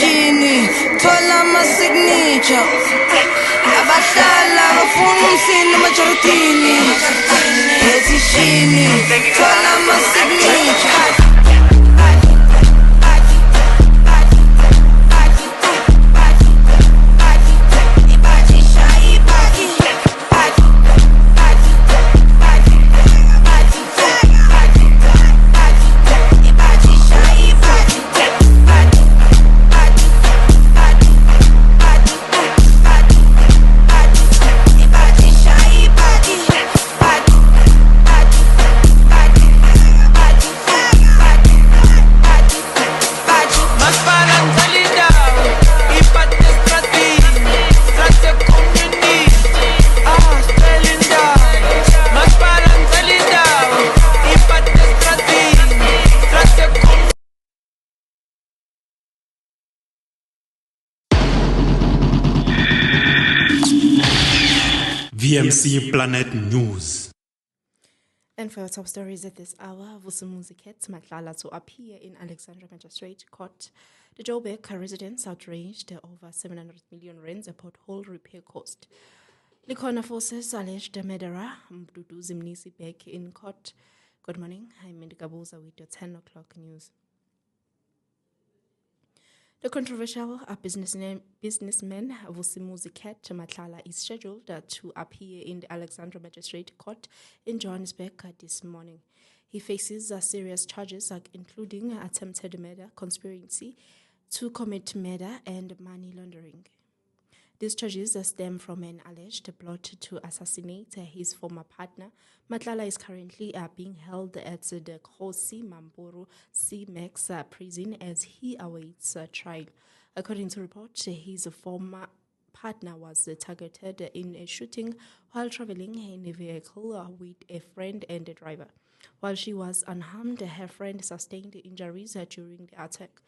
ezishini thola ama-signature abahlala bafuna umsini emajaridini ezishini thola ama-signature VMC Planet News. And for our top stories at this hour, Vusumuzi Kets Matlala to appear in Alexandra Magistrate Court. The Joburg residents outraged over 700 million rands a pothole repair cost. Likona forces alleged murderer Mdudu Zimnisi back in court. Good morning, I'm Mindy Gabuza with your 10 o'clock news. The controversial businessman Vusumuzi Ket Matlala is scheduled to appear in the Alexandra Magistrate Court in Johannesburg this morning. He faces serious charges including attempted murder, conspiracy to commit murder, and money laundering. These charges stem from an alleged plot to assassinate his former partner. Matlala is currently being held at the Khosi Mampuru C-Max prison as he awaits trial. According to reports, his former partner was targeted in a shooting while traveling in a vehicle with a friend and a driver. While she was unharmed, her friend sustained injuries during the attack.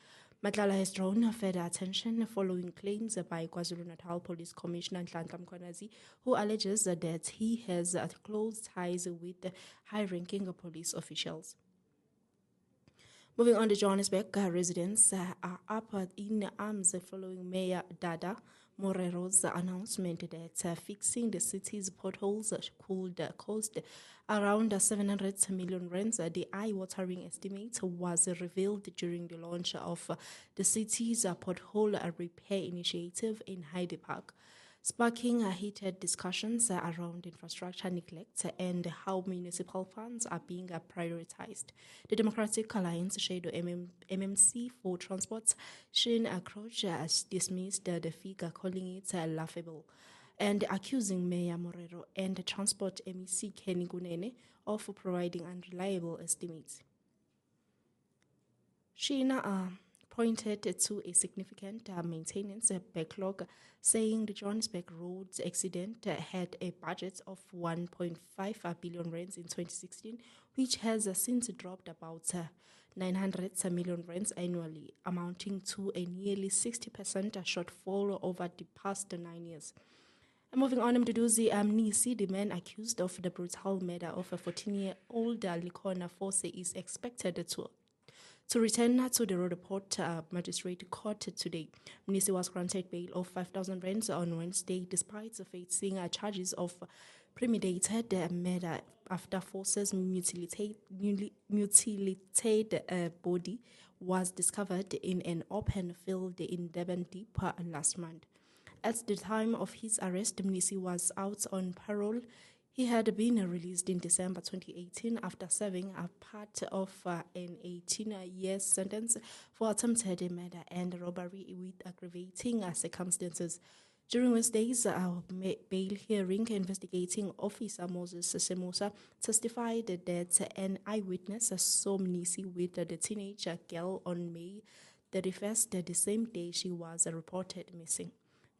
Matlala has drawn further attention following claims by KwaZulu-Natal Police Commissioner Nhlanhla Mkhwanazi, who alleges that he has close ties with high-ranking police officials. Moving on to Johannesburg, residents are up in arms following Mayor Dada Morero's announcement that fixing the city's potholes could cost around 700 million rands. The eye-watering estimate was revealed during the launch of the city's pothole repair initiative in Hyde Park, sparking heated discussions around infrastructure neglect and how municipal funds are being prioritized. The Democratic Alliance Shadow MMC for Transport, Shane Crouch, has dismissed the figure, calling it laughable, and accusing Mayor Morero and Transport MEC Kenny Gunene of providing unreliable estimates. Sheena pointed to a significant maintenance backlog, saying the Johannesburg roads accident had a budget of 1.5 billion rands in 2016, which has since dropped about 900 million rands annually, amounting to a nearly 60% shortfall over the past 9 years. Moving on, Mduduzi Mnisi, the man accused of the brutal murder of a 14-year-old Likona Force, is expected to return to the Rodeport Magistrate Court today. Mnisi was granted bail of 5,000 rands on Wednesday, despite facing charges of premeditated murder after Force's mutilated body was discovered in an open field in Durban Deep last month. At the time of his arrest, Mnisi was out on parole. He had been released in December 2018 after serving a part of an 18-year sentence for attempted murder and robbery with aggravating circumstances. During Wednesday's bail hearing, investigating officer Moses Semusa testified that an eyewitness saw Mnisi with the teenage girl on May 31st, the same day she was reported missing.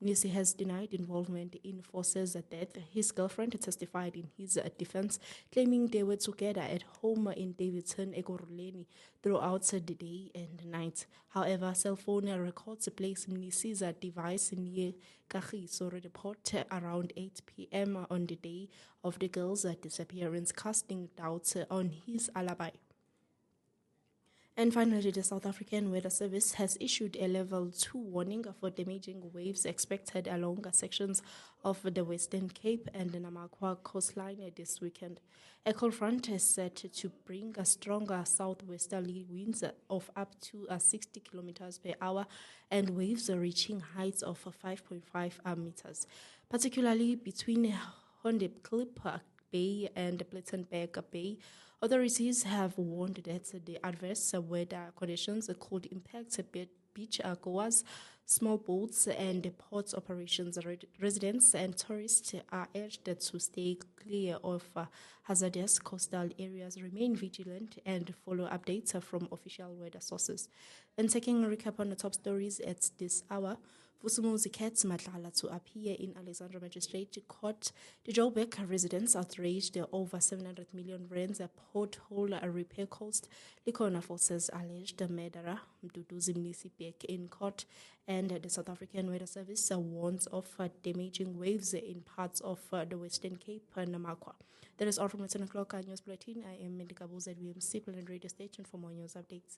Mnisi has denied involvement in Force's death. His girlfriend testified in his defense, claiming they were together at home in Davidson, Ekurhuleni, throughout the day and night. However, cell phone records place Mnisi's device near Kagiso Report around 8 p.m. on the day of the girl's disappearance, casting doubts on his alibi. And finally, the South African Weather Service has issued a level 2 warning for damaging waves expected along sections of the Western Cape and the Namakwa coastline this weekend. A cold front is set to bring a stronger southwesterly winds of up to 60 kilometers per hour and waves reaching heights of 5.5 meters, particularly between Hondeklip Bay and Plettenberg Bay. Authorities have warned that the adverse weather conditions could impact beach goers, small boats, and port operations. Residents and tourists are urged to stay clear of hazardous coastal areas, remain vigilant, and follow updates from official weather sources. And taking a recap on the top stories at this hour, Vusumuzi Cats Matlala to appear in Alexandra Magistrate Court. The Joburg residents outraged over 700 million rands a pothole repair cost. Likhona forces alleged murderer Mduduzi Mnisibek in court, and the South African Weather Service warns of damaging waves in parts of the Western Cape and Namakwa. That is all from the 10 o'clock news bulletin. I am Mendika Buza at WMC Planet Radio Station for more news updates.